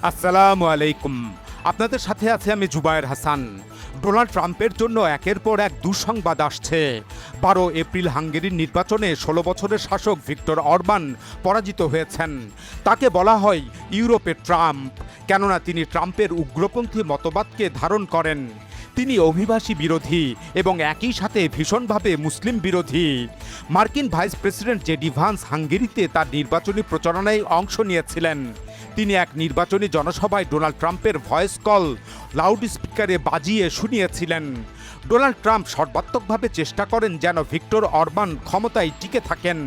আসসালামু আলাইকুম। আপনাদের সাথে আছে আমি জুবায়ের হাসান। ডোনাল্ড ট্রাম্পের জন্য একের পর এক দুঃসংবাদ আসছে। 12 এপ্রিল হাঙ্গেরির নির্বাচনে 16 বছরের শাসক ভিক্টর অরবান পরাজিত হয়েছেন। তাকে বলা হয় ইউরোপের ট্রাম্প, কেননা তিনি ট্রাম্পের উগ্রপন্থী মতবাদকে ধারণ করেন। তিনি অভিবাসী বিরোধী এবং একই সাথে ভীষণভাবে মুসলিম বিরোধী। মার্কিন ভাইস প্রেসিডেন্ট জেডি ভান্স হাঙ্গেরিতে তার নির্বাচনী প্রচারণায় অংশ নিয়েছিলেন। তিনি এক নির্বাচনী জনসভায় ডোনাল্ড ট্রাম্পের ভয়েস কল লাউড স্পিকারে বাজিয়ে শুনিয়েছিলেন। ডোনাল্ড ট্রাম্প সর্বাত্মকভাবে চেষ্টা করেন যেন ভিক্টর অরবান ক্ষমতায় টিকে থাকেন।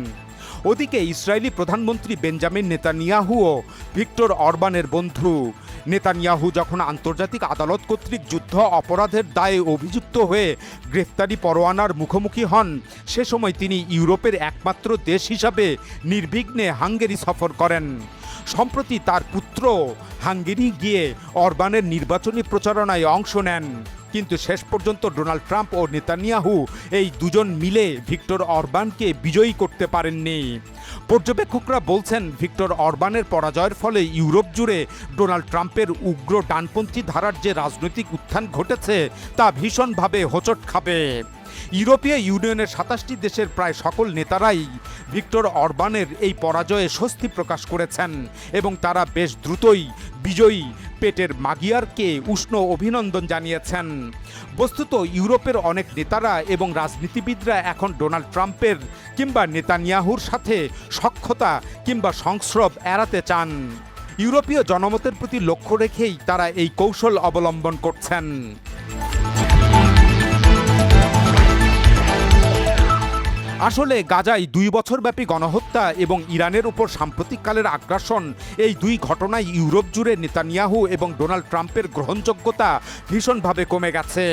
ওদিকে ইসরায়েলি প্রধানমন্ত্রী বেঞ্জামিন নেতানিয়াহুও ভিক্টর অরবানের বন্ধু। নেতানিয়াহু যখন আন্তর্জাতিক আদালত কর্তৃক যুদ্ধ অপরাধের দায়ে অভিযুক্ত হয়ে গ্রেফতারি পরোয়ানার মুখোমুখি হন, সে সময় তিনি ইউরোপের একমাত্র দেশ হিসাবে নির্বিঘ্নে হাঙ্গেরি সফর করেন। সম্প্রতি তার পুত্র হাঙ্গেরি গিয়ে অরবানের নির্বাচনী প্রচারণায় অংশ নেন, কিন্তু শেষ পর্যন্ত ডোনাল্ড ট্রাম্প ও নেতানিয়াহু এই দুজন মিলে ভিক্টর অরবানকে বিজয়ী করতে পারেননি। পর্যবেক্ষকরা বলছেন ভিক্টর অরবানের পরাজয়ের ফলে ইউরোপ জুড়ে ডোনাল্ড ট্রাম্পের উগ্র ডানপন্থী ধারার যে রাজনৈতিক উত্থান ঘটেছে তা ভীষণভাবে হোঁচট খাবে। ইউরোপীয় ইউনিয়নের 27টি দেশের প্রায় সকল নেতারাই ভিক্টর অরবানের এই পরাজয়ে স্বস্তি প্রকাশ করেছেন এবং তারা বেশ দ্রুতই বিজয়ী পেটের মাগিয়ারকে উষ্ণ অভিনন্দন জানিয়েছেন। বস্তুত ইউরোপের অনেক নেতারা এবং রাজনীতিবিদরা এখন ডোনাল্ড ট্রাম্পের কিংবা নেতানিয়াহুর সাথে সখ্যতা কিংবা সংস্রব এড়াতে চান। ইউরোপীয় জনমতের প্রতি লক্ষ্য রেখেই তারা এই কৌশল অবলম্বন করছেন। আসলে গাজায় 2 বছরব্যাপী গণহত্যা এবং ইরানের উপর সাম্প্রতিককালের আগ্রাসন, এই দুই ঘটনায় ইউরোপ জুড়ে নেতানিয়াহু এবং ডোনাল্ড ট্রাম্পের গ্রহণযোগ্যতা ভীষণভাবে কমে গেছে।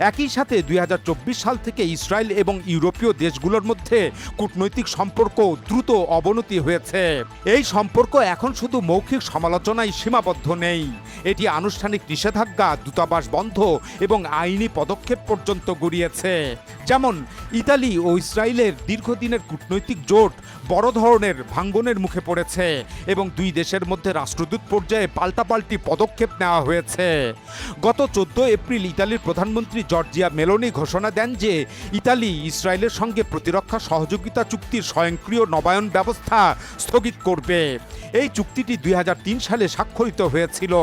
একই সাথে 2024 সাল থেকে ইসরায়েল এবং ইউরোপীয় দেশগুলোর মধ্যে কূটনৈতিক সম্পর্ক দ্রুত অবনতি হয়েছে। এই সম্পর্ক এখন শুধু মৌখিক সমালোচনায় সীমাবদ্ধ নেই, এটি আনুষ্ঠানিক নিষেধাজ্ঞা, দূতাবাস বন্ধ এবং আইনি পদক্ষেপ পর্যন্ত গড়িয়েছে। যেমন ইতালি ও ইসরায়েলের দীর্ঘদিনের কূটনৈতিক জোট বড় ধরনের ভাঙ্গনের মুখে পড়েছে এবং দুই দেশের মধ্যে রাষ্ট্রদূত পর্যায়ে পাল্টাপাল্টি পদক্ষেপ নেওয়া হয়েছে। গত 14 এপ্রিল ইতালির প্রধানমন্ত্রী জর্জিয়া মেলোনি ঘোষণা দেন যে ইতালি ইসরায়েলের সঙ্গে প্রতিরক্ষা সহযোগিতা চুক্তির স্বয়ংক্রিয় নবায়ন ব্যবস্থা স্থগিত করবে। এই চুক্তিটি 2003 সালে স্বাক্ষরিত হয়েছিল।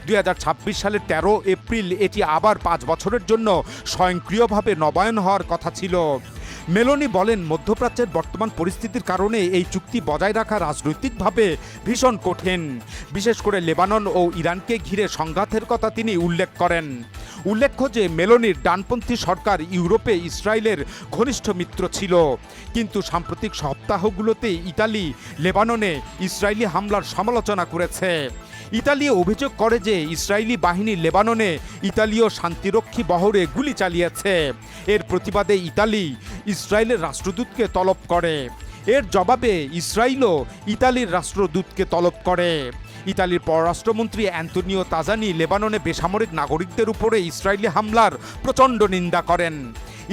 2026 সালের 13 এপ্রিল এটি আবার 5 বছরের জন্য স্বয়ংক্রিয়ভাবে নবায়ন হওয়ার কথা ছিল। মেলোনি বলেন, মধ্যপ্রাচ্যের বর্তমান পরিস্থিতির কারণে এই চুক্তি বজায় রাখা রাজনৈতিকভাবে ভীষণ কঠিন। বিশেষ করে লেবানন ও ইরানকে ঘিরে সংঘাতের কথা তিনি উল্লেখ করেন। উল্লেখ্য যে মেলোনির ডানপন্থী সরকার ইউরোপে ইসরায়েলের ঘনিষ্ঠ মিত্র ছিল, কিন্তু সাম্প্রতিক সপ্তাহগুলোতে ইতালি লেবাননে ইসরায়েলি হামলার সমালোচনা করেছে। ইতালি অভিযোগ করে যে ইসরায়েলি বাহিনী লেবাননে ইতালীয় শান্তিরক্ষী বহরে গুলি চালিয়েছে। এর প্রতিবাদে ইতালি ইসরায়েলের রাষ্ট্রদূতকে তলব করে। এর জবাবে ইসরায়েলও ইতালির রাষ্ট্রদূতকে তলব করে। ইতালির পররাষ্ট্রমন্ত্রী অ্যান্তোনিও তাজানি লেবাননে বেসামরিক নাগরিকদের উপরে ইসরায়েলি হামলার প্রচণ্ড নিন্দা করেন।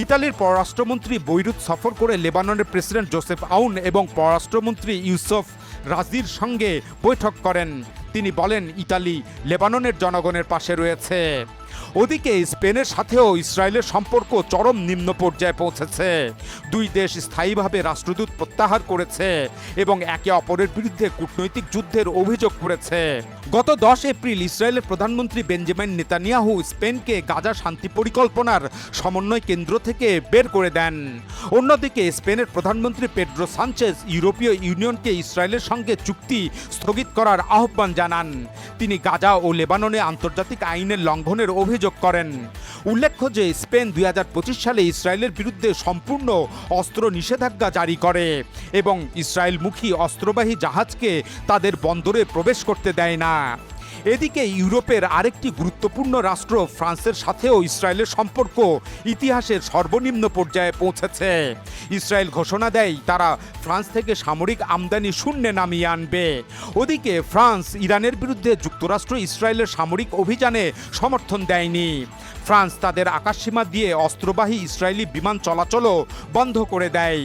ইতালির পররাষ্ট্রমন্ত্রী বৈরুত সফর করে লেবাননের প্রেসিডেন্ট জোসেফ আউন এবং পররাষ্ট্রমন্ত্রী ইউসুফ রাজির সঙ্গে বৈঠক করেন। তিনি বলেন, ইতালি লেবাননের জনগণের পাশে রয়েছে। ওদিকে স্পেনের সাথেও ইসরায়েলের সম্পর্ক চরম নিম্ন পর্যায়ে পৌঁছেছে। দুই দেশ স্থায়ীভাবে রাষ্ট্রদূত প্রত্যাহার করেছে এবং একে অপরের বিরুদ্ধে কূটনৈতিক যুদ্ধের অভিযোগ করেছে। গত 10 এপ্রিল ইসরায়েলের প্রধানমন্ত্রী বেঞ্জামিন নেতানিয়াহু স্পেনকে গাজা শান্তি পরিকল্পনার সমন্বয় কেন্দ্র থেকে বের করে দেন। অন্যদিকে স্পেনের প্রধানমন্ত্রী পেড্রো সানচেজ ইউরোপীয় ইউনিয়নকে ইসরায়েলের সঙ্গে চুক্তি স্থগিত করার আহ্বান জানান। তিনি গাজা ও লেবাননে আন্তর্জাতিক আইনের লঙ্ঘনের অভিযোগ করেন। উল্লেখ্য যে স্পেন 2025 সালে ইসরায়েলের বিরুদ্ধে সম্পূর্ণ অস্ত্র নিষেধাজ্ঞা জারি করে এবং ইসরায়েলমুখী অস্ত্রবাহী জাহাজকে তাদের বন্দরে প্রবেশ করতে দেয় না। এদিকে ইউরোপের আরেকটি গুরুত্বপূর্ণ রাষ্ট্র ফ্রান্সের সাথেও ইসরায়েলের সম্পর্ক ইতিহাসের সর্বনিম্ন পর্যায়ে পৌঁছেছে। ইসরায়েল ঘোষণা দেয় তারা ফ্রান্স থেকে সামরিক আমদানি শূন্যে নামিয়ে আনবে। ওদিকে ফ্রান্স ইরানের বিরুদ্ধে যুক্তরাষ্ট্র ইসরায়েলের সামরিক অভিযানে সমর্থন দেয়নি। ফ্রান্স তাদের আকাশসীমা দিয়ে অস্ত্রবাহী ইসরায়েলি বিমান চলাচলও বন্ধ করে দেয়।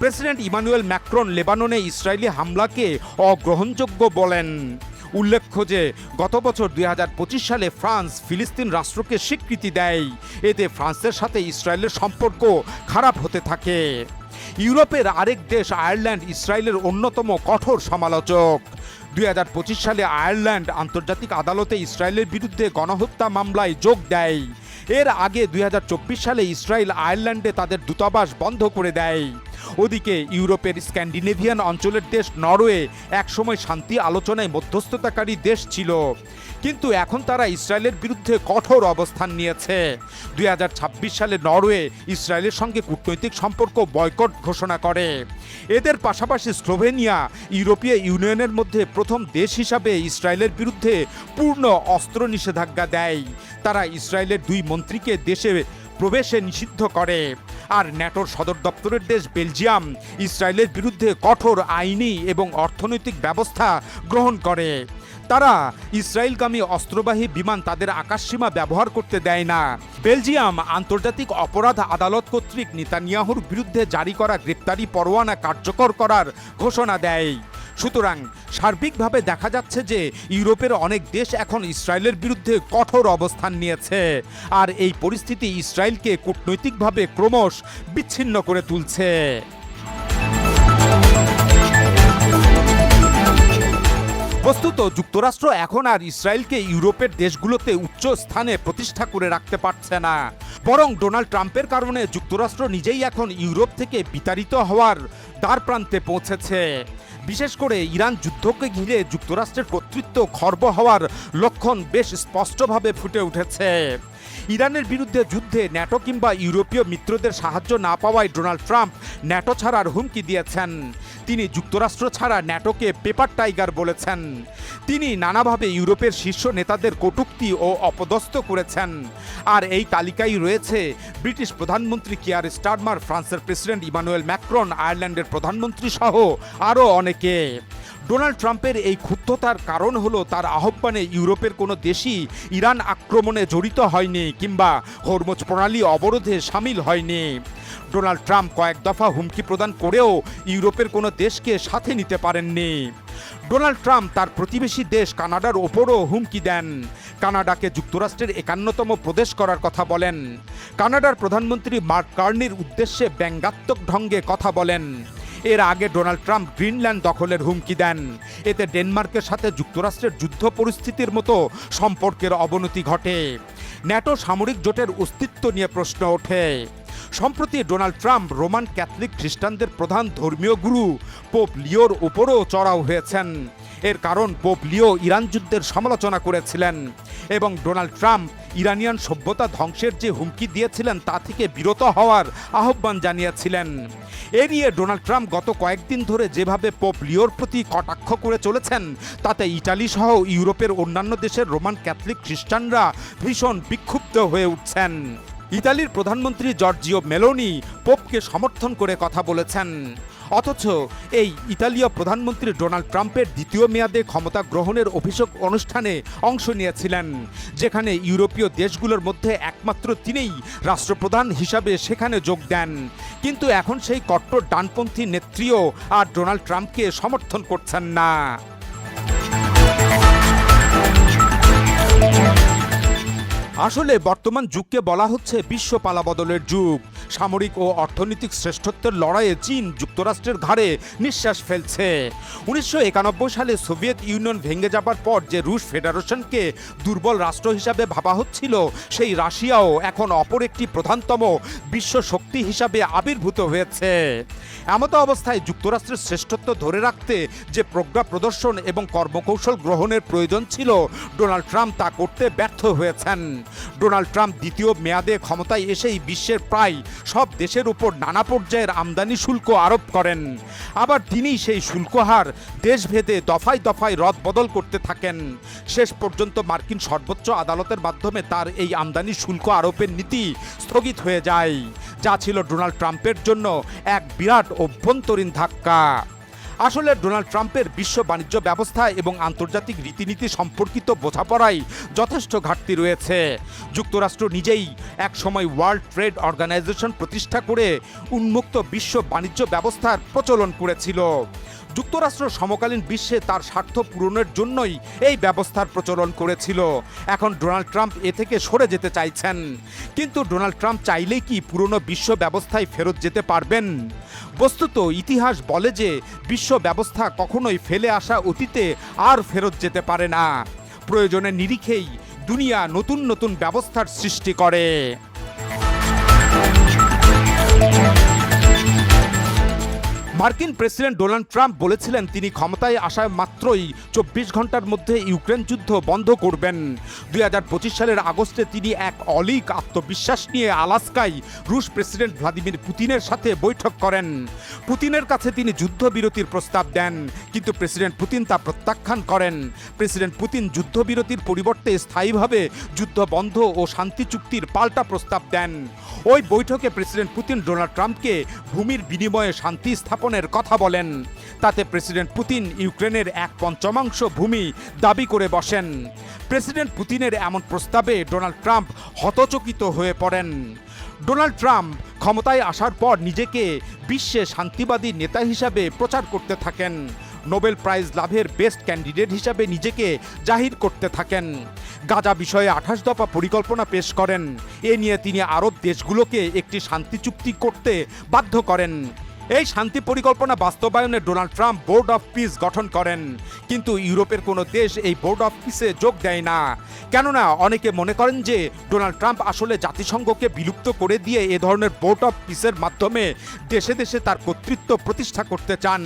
প্রেসিডেন্ট ইমানুয়েল ম্যাক্রন লেবাননে ইসরায়েলি হামলাকে অগ্রহণযোগ্য বলেন। উল্লেখ্য যে গত বছর 2025 সালে ফ্রান্স ফিলিস্তিন রাষ্ট্রকে স্বীকৃতি দেয়। এতে ফ্রান্সের সাথে ইসরায়েলের সম্পর্ক খারাপ হতে থাকে। ইউরোপের আরেক দেশ আয়ারল্যান্ড ইসরায়েলের অন্যতম কঠোর সমালোচক। 2025 সালে আয়ারল্যান্ড আন্তর্জাতিক আদালতে ইসরায়েলের বিরুদ্ধে গণহত্যা মামলায় যোগ দেয়। এর আগে 2024 সালে ইসরায়েল আয়ারল্যান্ডে তাদের দূতাবাস বন্ধ করে দেয়। ওদিকে ইউরোপের স্ক্যান্ডিনেভিয়ান অঞ্চলের দেশ নরওয়ে একসময় শান্তি আলোচনায় মধ্যস্থতাকারী দেশ ছিল, কিন্তু এখন তারা ইসরায়েলের বিরুদ্ধে কঠোর অবস্থান নিয়েছে। 2026 সালে নরওয়ে ইসরায়েলের সঙ্গে কূটনৈতিক সম্পর্ক বয়কট ঘোষণা করে। এদের পাশাপাশি স্লোভেনিয়া ইউরোপীয় ইউনিয়নের মধ্যে প্রথম দেশ হিসাবে ইসরায়েলের বিরুদ্ধে পূর্ণ অস্ত্র নিষেধাজ্ঞা দেয়। তারা ইসরায়েলের 2 মন্ত্রীকে দেশে প্রবেশে নিষিদ্ধ করে। আর ন্যাটোর সদর দপ্তরের দেশ বেলজিয়াম ইসরায়েলের বিরুদ্ধে কঠোর আইনি এবং অর্থনৈতিক ব্যবস্থা গ্রহণ করে। তারা ইসরায়েলগামী অস্ত্রবাহী বিমান তাদের আকাশসীমা ব্যবহার করতে দেয় না। বেলজিয়াম আন্তর্জাতিক অপরাধ আদালত কর্তৃক নেতানিয়াহুর বিরুদ্ধে জারি করা গ্রেপ্তারি পরোয়ানা কার্যকর করার ঘোষণা দেয়। সুতরাং সার্বিকভাবে দেখা যাচ্ছে যে ইউরোপের অনেক দেশ এখন ইসরায়েলের বিরুদ্ধে কঠোর অবস্থান নিয়েছে, আর এই পরিস্থিতি ইসরায়েলকে কূটনৈতিকভাবে ক্রমশ বিচ্ছিন্ন করে তুলছে। বস্তুত যুক্তরাষ্ট্র এখন আর ইসরায়েলকে ইউরোপের দেশগুলোতে উচ্চ স্থানে প্রতিষ্ঠা করে রাখতে পারছে না, বরং ডোনাল্ড ট্রাম্পের কারণে যুক্তরাষ্ট্র নিজেই এখন ইউরোপ থেকে বিতাড়িত হওয়ার দ্বারপ্রান্তে পৌঁছেছে। বিশেষ করে ইরান যুদ্ধকে ঘিরে যুক্তরাষ্ট্রের কর্তৃত্ব খর্ব হওয়ার লক্ষণ বেশ স্পষ্টভাবে ফুটে উঠেছে। ইরানের বিরুদ্ধে যুদ্ধে ন্যাটো কিংবা ইউরোপীয় মিত্রদের সাহায্য না পাওয়ায় ডোনাল্ড ট্রাম্প ন্যাটো ছাড়ার হুমকি দিয়েছেন। তিনি যুক্তরাষ্ট্র ছাড়া ন্যাটোকে পেপার টাইগার বলেছেন। তিনি নানাভাবে ইউরোপের শীর্ষ নেতাদের কটূক্তি ও অপদস্থ করেছেন। আর এই তালিকায় রয়েছে ব্রিটিশ প্রধানমন্ত্রী কিয়ার স্টারমার, ফ্রান্সের প্রেসিডেন্ট ইমানুয়েল ম্যাক্রন, আয়ারল্যান্ডের প্রধানমন্ত্রী সহ আরও অনেকে। ডোনাল্ড ট্রাম্পের এই ক্ষুব্ধতার কারণ হলো তার আহ্বানে ইউরোপের কোনো দেশই ইরান আক্রমণে জড়িত হয়নি কিংবা হরমুজ প্রণালী অবরোধে সামিল হয়নি। ডোনাল্ড ট্রাম্প কয়েক দফা হুমকি প্রদান করেও ইউরোপের কোনো দেশকে সাথে নিতে পারেননি। ডোনাল্ড ট্রাম্প তার প্রতিবেশী দেশ কানাডার ওপরও হুমকি দেন। কানাডাকে যুক্তরাষ্ট্রের 51তম প্রদেশ করার কথা বলেন। কানাডার প্রধানমন্ত্রী মার্ক কার্নির উদ্দেশ্যে ব্যঙ্গাত্মক ঢঙ্গে কথা বলেন। এর আগে ডোনাল্ড ট্রাম্প গ্রিনল্যান্ড দখলের হুমকি দেন। এতে ডেনমার্কের সাথে যুক্তরাষ্ট্রের যুদ্ধ পরিস্থিতির মতো সম্পর্কের অবনতি ঘটে। ন্যাটো সামরিক জোটের অস্তিত্ব নিয়ে প্রশ্ন ওঠে। সম্প্রতি ডোনাল্ড ট্রাম্প রোমান ক্যাথলিক খ্রিস্টানদের প্রধান ধর্মীয় গুরু পোপ লিওর উপরও চড়াও হয়েছেন। এর কারণ পোপ লিও ইরান যুদ্ধের সমালোচনা করেছিলেন এবং ডোনাল্ড ট্রাম্প ইরানিয়ান সভ্যতা ধ্বংসের যে হুমকি দিয়েছিলেন তা থেকে বিরত হওয়ার আহ্বান জানিয়েছিলেন। এ নিয়ে ডোনাল্ড ট্রাম্প গত কয়েকদিন ধরে যেভাবে পোপ লিওর প্রতি কটাক্ষ করে চলেছেন তাতে ইটালি সহ ইউরোপের অন্যান্য দেশের রোমান ক্যাথলিক খ্রিস্টানরা ভীষণ বিক্ষুব্ধ হয়ে উঠছেন। ইতালির প্রধানমন্ত্রী জর্জিও মেলোনি পোপকে সমর্থন করে কথা বলেছেন। অথচ এই ইতালীয় প্রধানমন্ত্রী ডোনাল্ড ট্রাম্পের দ্বিতীয় মেয়াদে ক্ষমতা গ্রহণের অভিষেক অনুষ্ঠানে অংশ নিয়েছিলেন, যেখানে ইউরোপীয় দেশগুলোর মধ্যে একমাত্র তিনিই রাষ্ট্রপ্রধান হিসাবে সেখানে যোগ দেন। কিন্তু এখন সেই কট্টর ডানপন্থী নেত্রীও আর ডোনাল্ড ট্রাম্পকে সমর্থন করছেন না। আসলে বর্তমান যুগকে বলা হচ্ছে বিশ্ব পালাবদলের যুগ। সামরিক ও অর্থনৈতিক শ্রেষ্ঠত্বের লড়াইয়ে চীন যুক্তরাষ্ট্রের ঘাড়ে নিঃশ্বাস ফেলছে। 1991 সালে সোভিয়েত ইউনিয়ন ভেঙে যাবার পর যে রুশ ফেডারেশনকে দুর্বল রাষ্ট্র হিসাবে ভাবা হচ্ছিল, সেই রাশিয়াও এখন অপর একটি প্রধানতম বিশ্ব শক্তি হিসাবে আবির্ভূত হয়েছে। এমত অবস্থায় যুক্তরাষ্ট্রের শ্রেষ্ঠত্ব ধরে রাখতে যে প্রজ্ঞা প্রদর্শন এবং কর্মকৌশল গ্রহণের প্রয়োজন ছিল, ডোনাল্ড ট্রাম্প তা করতে ব্যর্থ হয়েছেন। ডোনাল্ড ট্রাম্প দ্বিতীয় মেয়াদে ক্ষমতায় এসেই বিশ্বের প্রায় সব দেশের উপর নানা পর্যায়ের আমদানি শুল্ক আরোপ করেন। আবার তিনি সেই শুল্ক হার দেশভেদে দফায় দফায় রদবদল করতে থাকেন। শেষ পর্যন্ত মার্কিন সর্বোচ্চ আদালতের মাধ্যমে তার এই আমদানি শুল্ক আরোপের নীতি স্থগিত হয়ে যায়, যা ছিল ডোনাল্ড ট্রাম্পের জন্য এক বিরাট অভ্যন্তরীণ ধাক্কা। আসলে ডোনাল্ড ট্রাম্পের বিশ্ব বাণিজ্য ব্যবস্থা এবং আন্তর্জাতিক রীতিনীতি সম্পর্কিত বোঝাপড়ায় যথেষ্ট ঘাটতি রয়েছে। যুক্তরাষ্ট্র নিজেই এক সময় ওয়ার্ল্ড ট্রেড অর্গানাইজেশন প্রতিষ্ঠা করে উন্মুক্ত বিশ্ব বাণিজ্য ব্যবস্থার প্রচলন করেছিল। যুক্তরাষ্ট্র সমকালীন বিশ্বে তার স্বার্থ পূরণের জন্যই এই ব্যবস্থার প্রচলন করেছিল। এখন ডোনাল্ড ট্রাম্প এ থেকে সরে যেতে চাইছেন। কিন্তু ডোনাল্ড ট্রাম্প চাইলেই কি পুরনো বিশ্ব ব্যবস্থায় ফেরত যেতে পারবেন? বস্তুত ইতিহাস বলে যে বিশ্ব ব্যবস্থা কখনোই ফেলে আসা অতীতে আর ফেরত যেতে পারে না। প্রয়োজনের নিরিখেই দুনিয়া নতুন নতুন ব্যবস্থার সৃষ্টি করে। মার্কিন প্রেসিডেন্ট ডোনাল্ড ট্রাম্প বলেছিলেন তিনি ক্ষমতায় আসা মাত্রই 24 ঘন্টার মধ্যে ইউক্রেন যুদ্ধ বন্ধ করবেন। 2025 সালের আগস্টে তিনি এক অলীক আত্মবিশ্বাস নিয়ে আলাস্কায় রুশ প্রেসিডেন্ট ভ্লাদিমির পুতিনের সাথে বৈঠক করেন। পুতিনের কাছে তিনি যুদ্ধবিরতির প্রস্তাব দেন, কিন্তু প্রেসিডেন্ট পুতিন তা প্রত্যাখ্যান করেন। প্রেসিডেন্ট পুতিন যুদ্ধবিরতির পরিবর্তে স্থায়ীভাবে যুদ্ধ বন্ধ ও শান্তি চুক্তির পাল্টা প্রস্তাব দেন। ওই বৈঠকে প্রেসিডেন্ট পুতিন ডোনাল্ড ট্রাম্পকে ভূমির বিনিময়ে শান্তি স্থাপনের কথা বলেন। তাতে প্রেসিডেন্ট পুতিন ইউক্রেনের 1/5 ভূমি দাবি করে বসেন। প্রেসিডেন্ট পুতিনের এমন প্রস্তাবে ডোনাল্ড ট্রাম্প হতচকিত হয়ে পড়েন। ডোনাল্ড ট্রাম্প ক্ষমতায় আসার পর নিজেকে বিশ্বে শান্তিবাদী নেতা হিসাবে প্রচার করতে থাকেন। নোবেল প্রাইজ লাভের বেস্ট ক্যান্ডিডেট হিসাবে নিজেকে জাহির করতে থাকেন। গাজা বিষয়ে 28 দফা পরিকল্পনা পেশ করেন। এ নিয়ে তিনি আরব দেশগুলোকে একটি শান্তি চুক্তি করতে বাধ্য করেন। এই শান্তি পরিকল্পনা বাস্তবায়নে Donald Trump board of piece গঠন করেন, কিন্তু ইউরোপের কোনো দেশ এই বোর্ড অফ পিসে যোগ দেয় না। কেননা অনেকে মনে করেন যে ডোনাল্ড ট্রাম্প আসলে জাতিসংঘকে বিলুপ্ত করে দিয়ে এ ধরনের বোর্ড অফ পিসের মাধ্যমে দেশে দেশে তার কর্তৃত্ব প্রতিষ্ঠা করতে চান।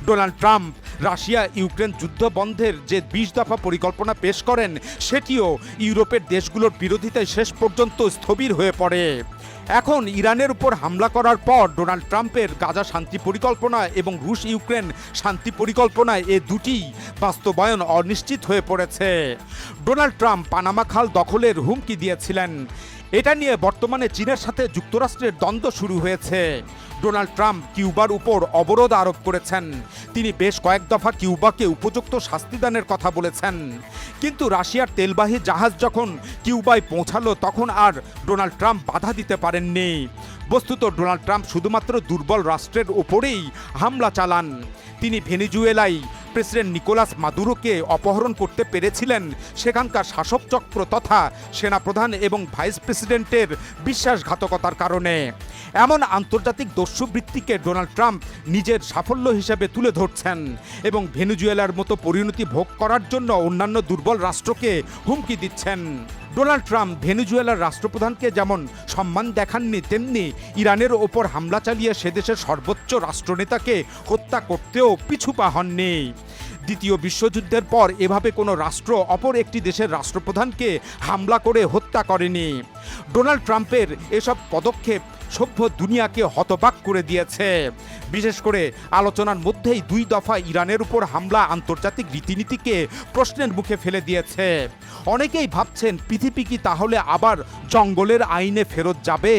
ডোনাল্ড ট্রাম্প রাশিয়া ইউক্রেন যুদ্ধ বন্ধের যে 20 দফা পরিকল্পনা পেশ করেন, সেটিও ইউরোপের দেশগুলোর বিরোধিতায় শেষ পর্যন্ত স্থবির হয়ে পড়ে। এখন ইরানের উপর হামলা করার পর ডোনাল্ড ট্রাম্পের গাজা শান্তি পরিকল্পনা এবং রুশ ইউক্রেন শান্তি পরিকল্পনা এ দুটি বাস্তবায়ন অনিশ্চিত হয়ে পড়েছে। ডোনাল্ড ট্রাম্প পানামা খাল দখলের হুমকি দিয়েছিলেন। এটা নিয়ে বর্তমানে চীনের সাথে যুক্তরাষ্ট্রের দ্বন্দ্ব শুরু হয়েছে। ডোনাল্ড ট্রাম্প কিউবার উপর অবরোধ আরোপ করেছেন। তিনি বেশ কয়েক দফা কিউবাকে উপযুক্ত শাস্তিদানের কথা বলেছেন। কিন্তু রাশিয়ার তেলবাহী জাহাজ যখন কিউবায় পৌঁছালো তখন আর ডোনাল্ড ট্রাম্প বাধা দিতে পারেননি। বস্তুত ডোনাল্ড ট্রাম্প শুধুমাত্র দুর্বল রাষ্ট্রের ওপরেই হামলা চালান। তিনি ভেনেজুয়েলায় প্রেসিডেন্ট নিকোলাস মাদুরোকে অপহরণ করতে পেরেছিলেন সেখানকার শাসকচক্র তথা সেনাপ্রধান এবং ভাইস প্রেসিডেন্টের বিশ্বাসঘাতকতার কারণে। এমন আন্তর্জাতিক দস্যুবৃত্তিকে ডোনাল্ড ট্রাম্প নিজের সাফল্য হিসেবে তুলে ধরছেন এবং ভেনেজুয়েলার মতো পরিণতি ভোগ করার জন্য অন্যান্য দুর্বল রাষ্ট্রকে হুমকি দিচ্ছেন। ডোনাল্ড ট্রাম্প ভেনেজুয়েলার রাষ্ট্রপ্রধানকে যেমন সম্মান দেখাননি, তেমনি ইরানের ওপর হামলা চালিয়ে সে দেশের সর্বোচ্চ রাষ্ট্রনেতাকে হত্যা করতেও পিছু পা হননি। দ্বিতীয় বিশ্বযুদ্ধের পর এভাবে কোনো রাষ্ট্র অপর একটি দেশের রাষ্ট্রপ্রধানকে হামলা করে হত্যা করেনি। ডোনাল্ড ট্রাম্পের এসব পদক্ষেপ সভ্য দুনিয়াকে হতবাক করে দিয়েছে। বিশেষ করে আলোচনার মধ্যেই 2 দফা ইরানের উপর হামলা আন্তর্জাতিক রীতিনীতিকে প্রশ্নের মুখে ফেলে দিয়েছে। অনেকেই ভাবছেন পৃথিবী কি তাহলে আবার জঙ্গলের আইনে ফেরত যাবে?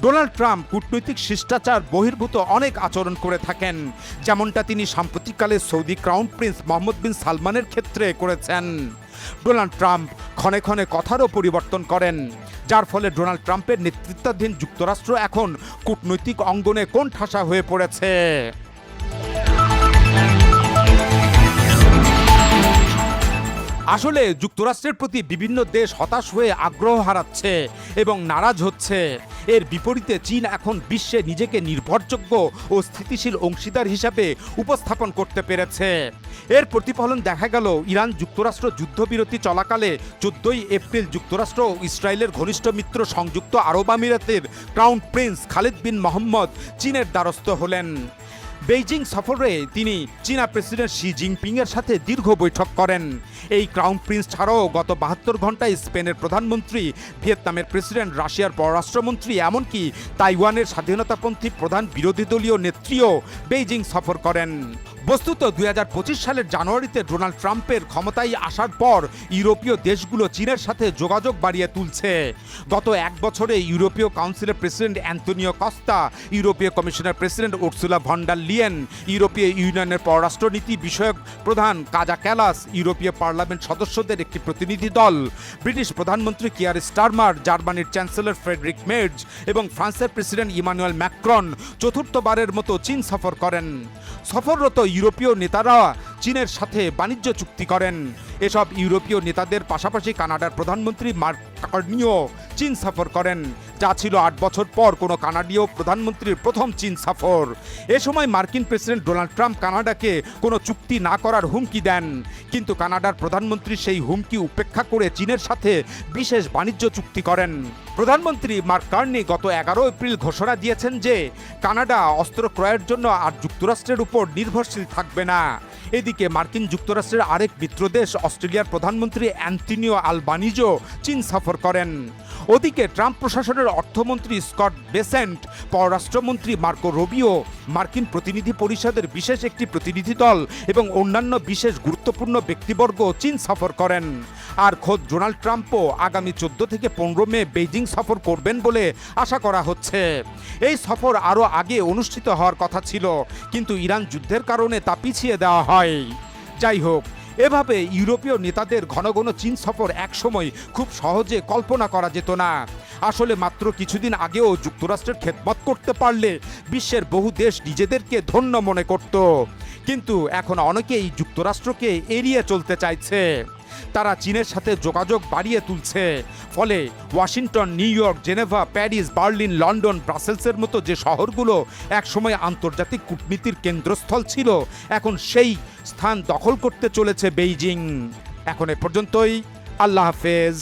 ডোনাল্ড ট্রাম্প কূটনৈতিক শিষ্টাচার বহির্ভূত অনেক আচরণ করে থাকেন, যেমনটা তিনি সাম্প্রতিককালে সৌদি ক্রাউন প্রিন্স মোহাম্মদ বিন সালমানের ক্ষেত্রে করেছেন। ডোনাল্ড ট্রাম্প ক্ষণে ক্ষণে কথারও পরিবর্তন করেন, যার ফলে ডোনাল্ড ট্রাম্পের নেতৃত্বাধীন যুক্তরাষ্ট্র এখন কূটনৈতিক অঙ্গনে কোণঠাসা হয়ে পড়েছে। আসলে যুক্তরাষ্ট্রের প্রতি বিভিন্ন দেশ হতাশ হয়ে আগ্রহ হারাচ্ছে এবং নারাজ হচ্ছে। এর বিপরীতে চীন এখন বিশ্বে নিজেকে নির্ভরযোগ্য ও স্থিতিশীল অংশীদার হিসাবে উপস্থাপন করতে পেরেছে। এর প্রতিফলন দেখা গেল ইরান যুক্তরাষ্ট্র যুদ্ধবিরতি চলাকালে 14 এপ্রিল যুক্তরাষ্ট্র ও ইসরায়েলের ঘনিষ্ঠ মিত্র সংযুক্ত আরব আমিরাতের ক্রাউন প্রিন্স খালিদ বিন মোহাম্মদ চীনের দ্বারস্থ হলেন। বেইজিং সফরে তিনি চীনা প্রেসিডেন্ট শি জিনপিংয়ের সাথে দীর্ঘ বৈঠক করেন। এই ক্রাউন প্রিন্স ছাড়াও গত 72 ঘন্টায় স্পেনের প্রধানমন্ত্রী, ভিয়েতনামের প্রেসিডেন্ট, রাশিয়ার পররাষ্ট্রমন্ত্রী, এমনকি তাইওয়ানের স্বাধীনতাপন্থী প্রধান বিরোধী দলীয় নেত্রীও বেইজিং সফর করেন। বস্তুত 2025 সালের জানুয়ারিতে ডোনাল্ড ট্রাম্পের ক্ষমতায় আসার পর ইউরোপীয় দেশগুলো চীনের সাথে যোগাযোগ বাড়িয়ে তুলছে। গত 1 বছরে ইউরোপীয় কাউন্সিলের প্রেসিডেন্ট অ্যান্তোনিও কস্তা, ইউরোপীয় কমিশনের president Ursula von der Leyen, ইউরোপীয় ইউনিয়নের পররাষ্ট্রনীতি বিষয়ক প্রধান কাজা ক্যালাস, ইউরোপীয় পার্লামেন্ট সদস্যদের একটি প্রতিনিধি দল, ব্রিটিশ প্রধানমন্ত্রী কিয়ার স্টারমার, জার্মানির চ্যান্সেলর ফ্রেডরিক মের্জ এবং ফ্রান্সের প্রেসিডেন্ট ইমানুয়েল ম্যাক্রন চতুর্থবারের মতো চীন সফর করেন। সফররত ইউরোপীয় নেতারা চীনের সাথে বাণিজ্য চুক্তি করেন। এসব ইউরোপীয় নেতাদের পাশাপাশি কানাডার প্রধানমন্ত্রী মার্ক কার্নিও চীন সফর করেন, যা ছিল 8 বছর পর কোনো কানাডীয় প্রধানমন্ত্রীর প্রথম চীন সফর। এ সময় মার্কিন প্রেসিডেন্ট ডোনাল্ড ট্রাম্প কানাডাকে কোনো চুক্তি না করার হুমকি দেন, কিন্তু কানাডার প্রধানমন্ত্রী সেই হুমকি উপেক্ষা করে চীনের সাথে বিশেষ বাণিজ্য চুক্তি করেন। প্রধানমন্ত্রী মার্ক কার্নি গত 11 এপ্রিল ঘোষণা দিয়েছেন যে কানাডা অস্ত্র ক্রয়ের জন্য আর যুক্তরাষ্ট্রের উপর নির্ভরশীল থাকবে না। এদিকে মার্কিন যুক্তরাষ্ট্রের আরেক মিত্রদেশ অস্ট্রেলিয়ার প্রধানমন্ত্রী অ্যান্টনিও আলবানিজো চীন সফর করেন। ওদিকে ট্রাম্প প্রশাসনের অর্থমন্ত্রী স্কট বেসেন্ট, পররাষ্ট্রমন্ত্রী মার্কো রুবিও, মার্কিন প্রতিনিধি পরিষদের বিশেষ একটি প্রতিনিধি দল এবং অন্যান্য বিশেষ গুরুত্বপূর্ণ ব্যক্তিবর্গ চীন সফর করেন। আর খোদ ডোনাল্ড ট্রাম্পও আগামী 14 থেকে 15 মে বেইজিং সফর করবেন বলে আশা করা হচ্ছে। এই সফর আরও আগে অনুষ্ঠিত হওয়ার কথা ছিল, কিন্তু ইরান যুদ্ধের কারণে তা পিছিয়ে দেওয়া হয়। যাই হোক, এভাবে ইউরোপীয় নেতাদের ঘন ঘন চীন সফর একসময় খুব সহজে কল্পনা করা যেত না। আসলে মাত্র কিছুদিন আগেও যুক্তরাষ্ট্রের খেদমত করতে পারলে বিশ্বের বহু দেশ নিজেদেরকে ধন্য মনে করত, কিন্তু এখন অনেকেই যুক্তরাষ্ট্রকে এড়িয়ে চলতে চাইছে। তারা চীনের সাথে যোগাযোগ বাড়িয়ে তুলছে। ফলে Washington, New York, Geneva, Paris, Berlin, London, ব্রাসেলসের মতো যে শহরগুলো একসময় আন্তর্জাতিক কূটনীতির কেন্দ্রস্থল ছিল, এখন সেই স্থান দখল করতে চলেছে বেইজিং। এখন এ পর্যন্তই। আল্লাহ হাফেজ।